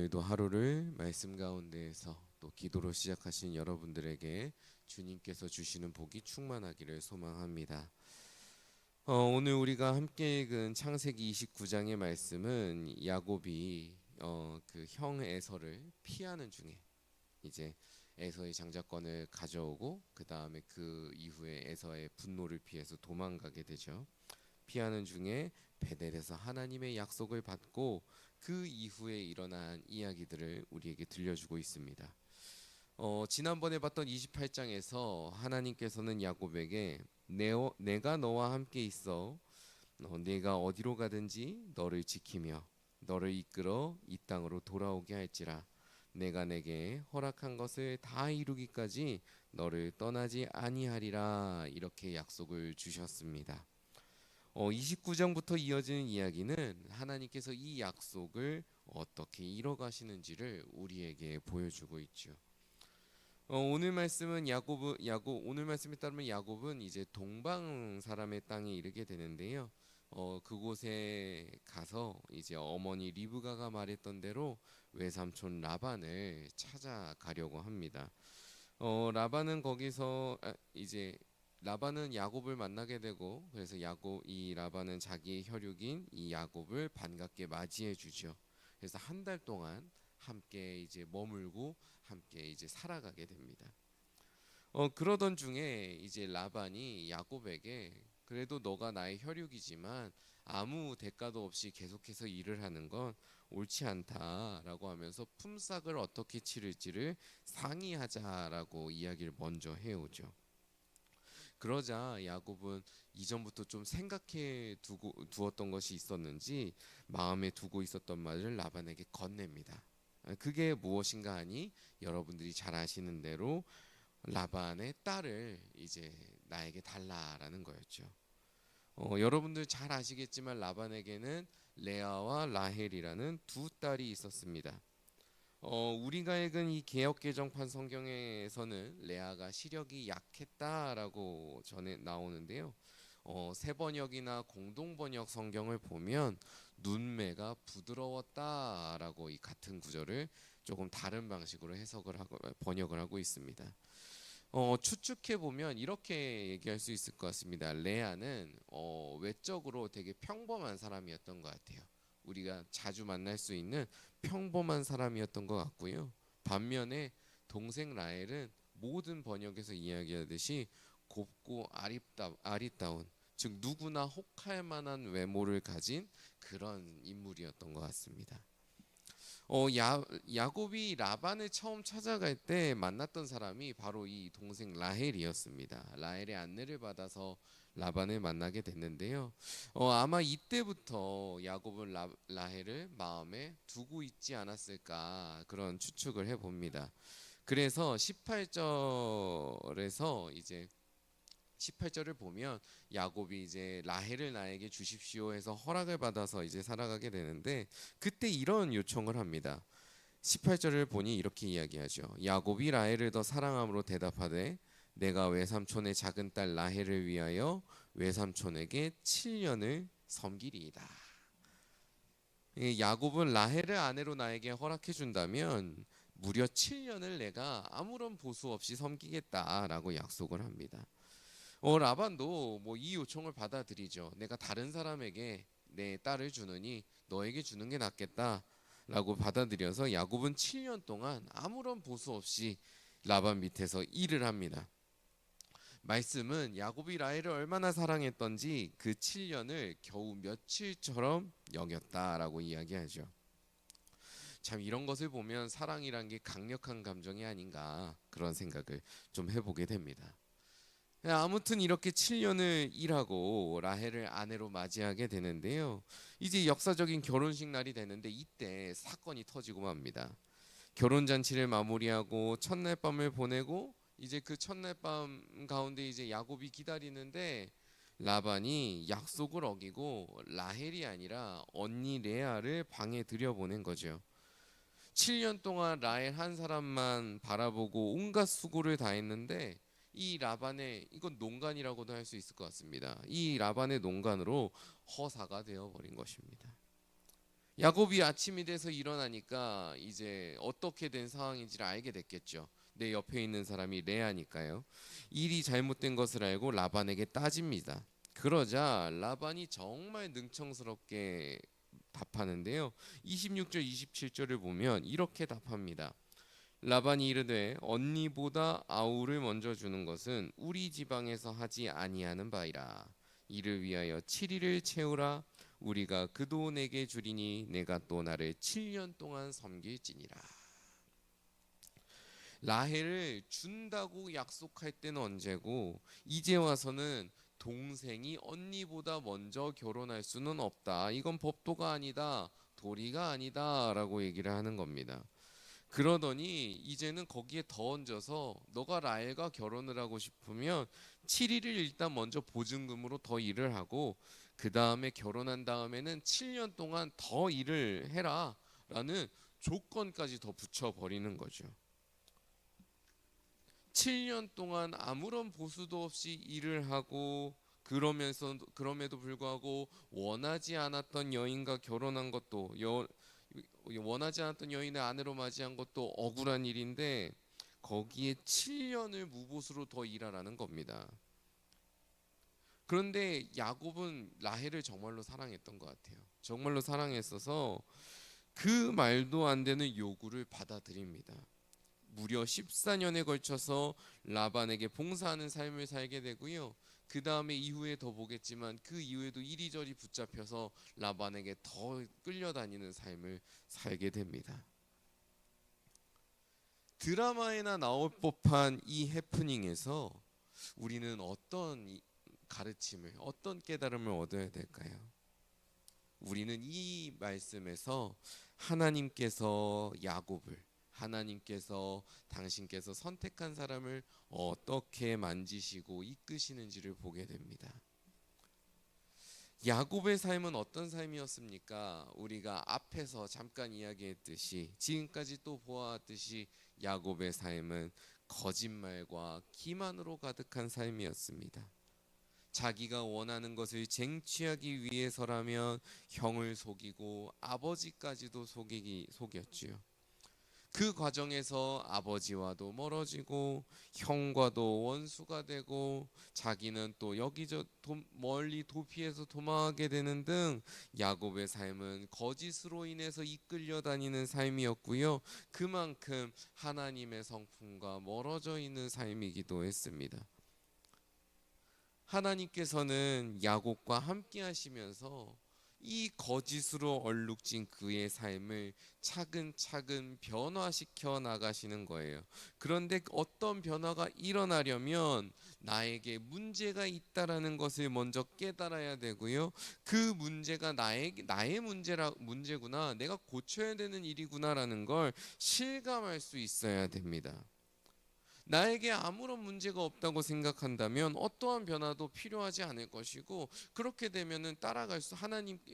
오늘도 하루를 말씀 가운데에서 또 기도로 시작하신 여러분들에게 주님께서 주시는 복이 충만하기를 소망합니다. 오늘 우리가 함께 읽은 창세기 29장의 말씀은 야곱이 그 형 에서를 피하는 중에 이제 에서의 장자권을 가져오고 그 다음에 그 이후에 에서의 분노를 피해서 도망가게 되죠. 피하는 중에 베델에서 하나님의 약속을 받고 그 이후에 일어난 이야기들을 우리에게 들려주고 있습니다. 지난번에 봤던 28장에서 하나님께서는 야곱에게 내가 너와 함께 있어 내가 어디로 가든지 너를 지키며 너를 이끌어 이 땅으로 돌아오게 할지라 내가 내게 허락한 것을 다 이루기까지 너를 떠나지 아니하리라 이렇게 약속을 주셨습니다. 29장부터 이어지는 이야기는 하나님께서 이 약속을 어떻게 이뤄가시는지를 우리에게 보여주고 있죠. 오늘 말씀은 오늘 말씀에 따르면 야곱은 이제 동방 사람의 땅에 이르게 되는데요. 그곳에 가서 이제 어머니 리브가가 말했던 대로 외삼촌 라반을 찾아가려고 합니다. 라반은 거기서 이제 라반은 야곱을 만나게 되고 그래서 이 라반은 자기의 혈육인 이 야곱을 반갑게 맞이해 주죠. 그래서 한 달 동안 함께 이제 머물고 함께 이제 살아가게 됩니다. 그러던 중에 이제 라반이 야곱에게 그래도 너가 나의 혈육이지만 아무 대가도 없이 계속해서 일을 하는 건 옳지 않다라고 하면서 품삯을 어떻게 치를지를 상의하자라고 이야기를 먼저 해오죠. 그러자 야곱은 이전부터 좀 생각해 두었던 것이 있었는지 마음에 두고 있었던 말을 라반에게 건넵니다. 그게 무엇인가 하니 여러분들이 잘 아시는 대로 라반의 딸을 이제 나에게 달라라는 거였죠. 여러분들 잘 아시겠지만 라반에게는 레아와 라헬이라는 두 딸이 있었습니다. 우리가 읽은 이 개역개정판 성경에서는 레아가 시력이 약했다라고 전에 나오는데요. 세번역이나 공동번역 성경을 보면 눈매가 부드러웠다라고 이 같은 구절을 조금 다른 방식으로 번역을 하고 있습니다. 추측해 보면 이렇게 얘기할 수 있을 것 같습니다. 레아는 외적으로 되게 평범한 사람이었던 것 같아요. 우리가 자주 만날 수 있는 평범한 사람이었던 것 같고요. 반면에 동생 라헬은 모든 번역에서 이야기하듯이 곱고 아리따운 즉 누구나 혹할 만한 외모를 가진 그런 인물이었던 것 같습니다. 야곱이 라반을 처음 찾아갈 때 만났던 사람이 바로 이 동생 라헬이었습니다. 라헬의 안내를 받아서 라반을 만나게 됐는데요. 아마 이때부터 야곱은 라헬을 마음에 두고 있지 않았을까 그런 추측을 해봅니다. 그래서 18절에서 이제 18절을 보면 야곱이 이제 라헬을 나에게 주십시오 해서 허락을 받아서 이제 살아가게 되는데 그때 이런 요청을 합니다. 18절을 보니 이렇게 이야기하죠. 야곱이 라헬을 더 사랑함으로 대답하되 내가 외삼촌의 작은 딸 라헬을 위하여 외삼촌에게 7년을 섬기리이다. 야곱은 라헬을 아내로 나에게 허락해 준다면 무려 7년을 내가 아무런 보수 없이 섬기겠다라고 약속을 합니다. 라반도 뭐 이 요청을 받아들이죠. 내가 다른 사람에게 내 딸을 주느니 너에게 주는 게 낫겠다라고 받아들여서 야곱은 7년 동안 아무런 보수 없이 라반 밑에서 일을 합니다. 말씀은 야곱이 라헬을 얼마나 사랑했던지 그 7년을 겨우 며칠처럼 여겼다라고 이야기하죠. 참 이런 것을 보면 사랑이란 게 강력한 감정이 아닌가 그런 생각을 좀 해보게 됩니다. 아무튼 이렇게 7년을 일하고 라헬을 아내로 맞이하게 되는데요. 이제 역사적인 결혼식 날이 되는데 이때 사건이 터지고 맙니다. 결혼잔치를 마무리하고 첫날 밤을 보내고 이제 그 첫날 밤 가운데 이제 야곱이 기다리는데 라반이 약속을 어기고 라헬이 아니라 언니 레아를 방에 들여보낸 거죠. 7년 동안 라헬 한 사람만 바라보고 온갖 수고를 다 했는데 이 라반의 이건 농간이라고도 할 수 있을 것 같습니다. 이 라반의 농간으로 허사가 되어버린 것입니다. 야곱이 아침이 돼서 일어나니까 이제 어떻게 된 상황인지를 알게 됐겠죠. 내 옆에 있는 사람이 레아니까요. 일이 잘못된 것을 알고 라반에게 따집니다. 그러자 라반이 정말 능청스럽게 답하는데요. 26절 27절을 보면 이렇게 답합니다. 라반이 이르되 언니보다 아우를 먼저 주는 것은 우리 지방에서 하지 아니하는 바이라. 이를 위하여 7일을 채우라. 우리가 그도 내게 주리니 내가 또 나를 7년 동안 섬길지니라. 라헬을 준다고 약속할 때는 언제고 이제 와서는 동생이 언니보다 먼저 결혼할 수는 없다. 이건 법도가 아니다. 도리가 아니다. 라고 얘기를 하는 겁니다. 그러더니 이제는 거기에 더 얹어서 너가 라헬과 결혼을 하고 싶으면 7일을 일단 먼저 보증금으로 더 일을 하고 그 다음에 결혼한 다음에는 7년 동안 더 일을 해라 라는 조건까지 더 붙여버리는 거죠. 7년 동안 아무런 보수도 없이 일을 하고 그럼에도 불구하고 원하지 않았던 여인과 결혼한 것도 원하지 않았던 여인을 아내로 맞이한 것도 억울한 일인데 거기에 7년을 무보수로 더 일하라는 겁니다. 그런데 야곱은 라헬을 정말로 사랑했던 것 같아요. 정말로 사랑했어서 그 말도 안 되는 요구를 받아들입니다. 무려 14년에 걸쳐서 라반에게 봉사하는 삶을 살게 되고요. 그 다음에 이후에 더 보겠지만 그 이후에도 이리저리 붙잡혀서 라반에게 더 끌려다니는 삶을 살게 됩니다. 드라마에나 나올 법한 이 해프닝에서 우리는 어떤 가르침을, 어떤 깨달음을 얻어야 될까요? 우리는 이 말씀에서 하나님께서 당신께서 선택한 사람을 어떻게 만지시고 이끄시는지를 보게 됩니다. 야곱의 삶은 어떤 삶이었습니까? 우리가 앞에서 잠깐 이야기했듯이 지금까지 또 보아왔듯이 야곱의 삶은 거짓말과 기만으로 가득한 삶이었습니다. 자기가 원하는 것을 쟁취하기 위해서라면 형을 속이고 아버지까지도 속였지요. 그 과정에서 아버지와도 멀어지고 형과도 원수가 되고 자기는 또 멀리 도피해서 도망하게 되는 등 야곱의 삶은 거짓으로 인해서 이끌려 다니는 삶이었고요. 그만큼 하나님의 성품과 멀어져 있는 삶이기도 했습니다. 하나님께서는 야곱과 함께 하시면서 이 거짓으로 얼룩진 그의 삶을 차근차근 변화시켜 나가시는 거예요. 그런데 어떤 변화가 일어나려면 나에게 문제가 있다라는 것을 먼저 깨달아야 되고요. 그 문제가 나의 문제구나. 내가 고쳐야 되는 일이구나라는 걸 실감할 수 있어야 됩니다. 나에게 아무런 문제가 없다고 생각한다면 어떠한 변화도 필요하지 않을 것이고 그렇게 되면은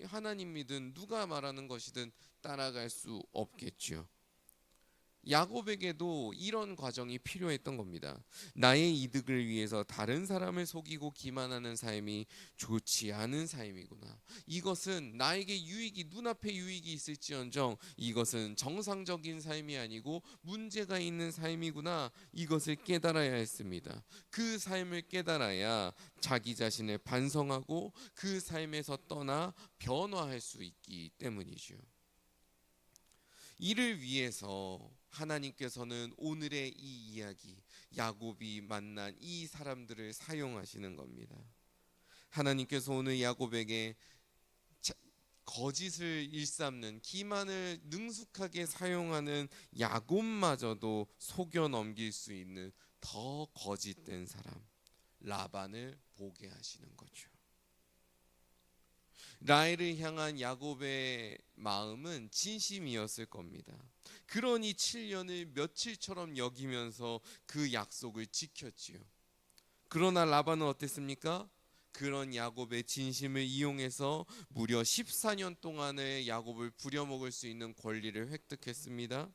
하나님이든 누가 말하는 것이든 따라갈 수 없겠죠. 야곱에게도 이런 과정이 필요했던 겁니다. 나의 이득을 위해서 다른 사람을 속이고 기만하는 삶이 좋지 않은 삶이구나. 이것은 나에게 눈앞에 유익이 있을지언정 이것은 정상적인 삶이 아니고 문제가 있는 삶이구나. 이것을 깨달아야 했습니다. 그 삶을 깨달아야 자기 자신을 반성하고 그 삶에서 떠나 변화할 수 있기 때문이죠. 이를 위해서 하나님께서는 오늘의 이 이야기, 야곱이 만난 이 사람들을 사용하시는 겁니다. 하나님께서 오늘 야곱에게 거짓을 일삼는 기만을 능숙하게 사용하는 야곱마저도 속여 넘길 수 있는 더 거짓된 사람 라반을 보게 하시는 거죠. 라헬을 향한 야곱의 마음은 진심이었을 겁니다. 그러니 7년을 며칠처럼 여기면서 그 약속을 지켰지요. 그러나 라반은 어땠습니까? 그런 야곱의 진심을 이용해서 무려 14년 동안의 야곱을 부려먹을 수 있는 권리를 획득했습니다.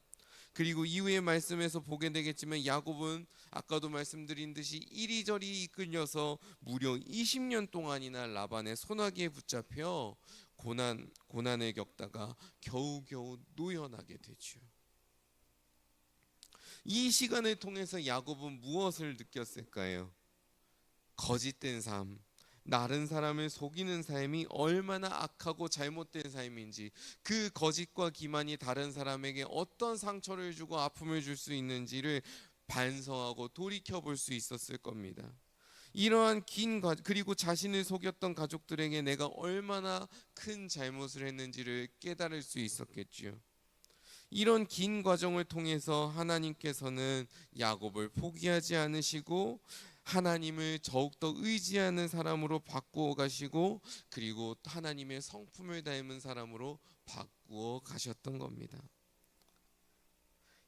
그리고 이후의 말씀에서 보게 되겠지만 야곱은 아까도 말씀드린 듯이 이리저리 이끌려서 무려 20년 동안이나 라반의 소나기에 붙잡혀 고난을 겪다가 겨우겨우 노연하게 되죠. 이 시간을 통해서 야곱은 무엇을 느꼈을까요? 거짓된 삶, 다른 사람을 속이는 삶이 얼마나 악하고 잘못된 삶인지, 그 거짓과 기만이 다른 사람에게 어떤 상처를 주고 아픔을 줄 수 있는지를 반성하고 돌이켜 볼 수 있었을 겁니다. 이러한 그리고 자신을 속였던 가족들에게 내가 얼마나 큰 잘못을 했는지를 깨달을 수 있었겠지요. 이런 긴 과정을 통해서 하나님께서는 야곱을 포기하지 않으시고 하나님을 더욱더 의지하는 사람으로 바꾸어 가시고, 그리고 하나님의 성품을 닮은 사람으로 바꾸어 가셨던 겁니다.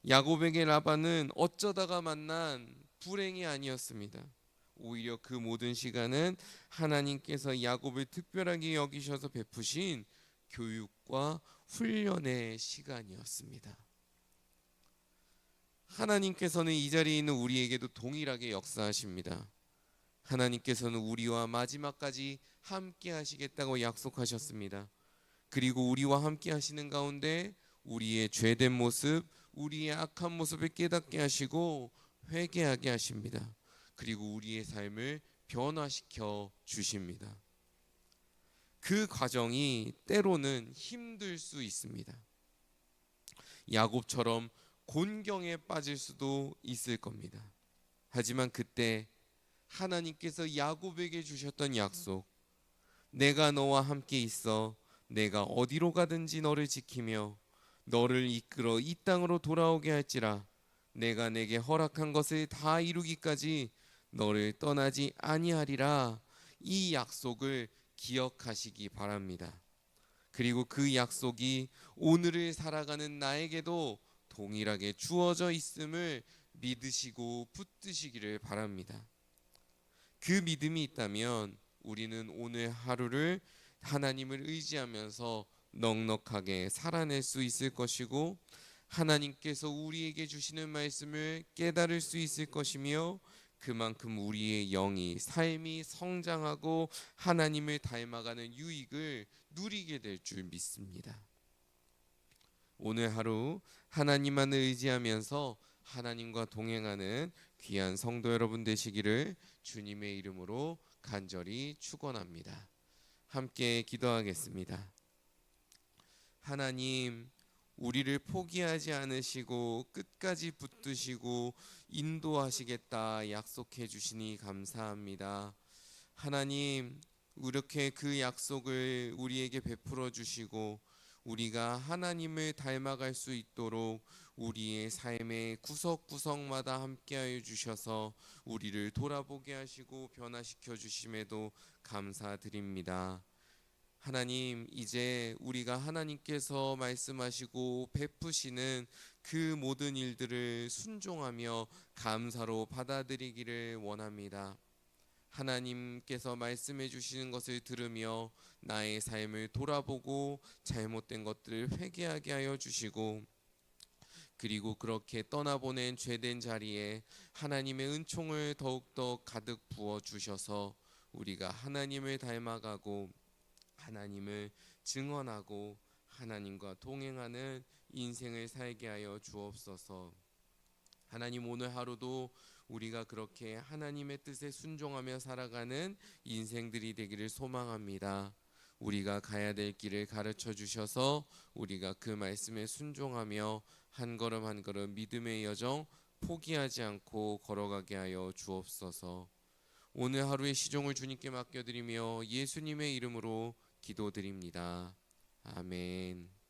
야곱에게 라반은 어쩌다가 만난 불행이 아니었습니다. 오히려 그 모든 시간은 하나님께서 야곱을 특별하게 여기셔서 베푸신 교육과 훈련의 시간이었습니다. 하나님께서는 이 자리에 있는 우리에게도 동일하게 역사하십니다. 하나님께서는 우리와 마지막까지 함께 하시겠다고 약속하셨습니다. 그리고 우리와 함께 하시는 가운데 우리의 죄된 모습, 우리의 악한 모습을 깨닫게 하시고 회개하게 하십니다. 그리고 우리의 삶을 변화시켜 주십니다. 그 과정이 때로는 힘들 수 있습니다. 야곱처럼 곤경에 빠질 수도 있을 겁니다. 하지만 그때 하나님께서 야곱에게 주셨던 약속, 내가 너와 함께 있어 내가 어디로 가든지 너를 지키며 너를 이끌어 이 땅으로 돌아오게 할지라, 내가 내게 허락한 것을 다 이루기까지 너를 떠나지 아니하리라, 이 약속을 기억하시기 바랍니다. 그리고 그 약속이 오늘을 살아가는 나에게도 동일하게 주어져 있음을 믿으시고 붙드시기를 바랍니다. 그 믿음이 있다면 우리는 오늘 하루를 하나님을 의지하면서 넉넉하게 살아낼 수 있을 것이고, 하나님께서 우리에게 주시는 말씀을 깨달을 수 있을 것이며, 그만큼 우리의 영이, 삶이 성장하고 하나님을 닮아가는 유익을 누리게 될 줄 믿습니다. 오늘 하루 하나님만을 의지하면서 하나님과 동행하는 귀한 성도 여러분 되시기를 주님의 이름으로 간절히 축원합니다. 함께 기도하겠습니다. 하나님, 우리를 포기하지 않으시고 끝까지 붙드시고 인도하시겠다 약속해 주시니 감사합니다. 하나님, 이렇게 그 약속을 우리에게 베풀어 주시고 우리가 하나님을 닮아갈 수 있도록 우리의 삶의 구석구석마다 함께하여 주셔서 우리를 돌아보게 하시고 변화시켜 주심에도 감사드립니다. 하나님, 이제 우리가 하나님께서 말씀하시고 베푸시는 그 모든 일들을 순종하며 감사로 받아들이기를 원합니다. 하나님께서 말씀해 주시는 것을 들으며 나의 삶을 돌아보고 잘못된 것들을 회개하게 하여 주시고, 그리고 그렇게 떠나보낸 죄된 자리에 하나님의 은총을 더욱더 가득 부어 주셔서 우리가 하나님을 닮아가고 하나님을 증언하고 하나님과 동행하는 인생을 살게 하여 주옵소서. 하나님, 오늘 하루도 우리가 그렇게 하나님의 뜻에 순종하며 살아가는 인생들이 되기를 소망합니다. 우리가 가야 될 길을 가르쳐 주셔서 우리가 그 말씀에 순종하며 한 걸음 한 걸음 믿음의 여정 포기하지 않고 걸어가게 하여 주옵소서. 오늘 하루의 시종을 주님께 맡겨드리며 예수님의 이름으로 기도드립니다. 아멘.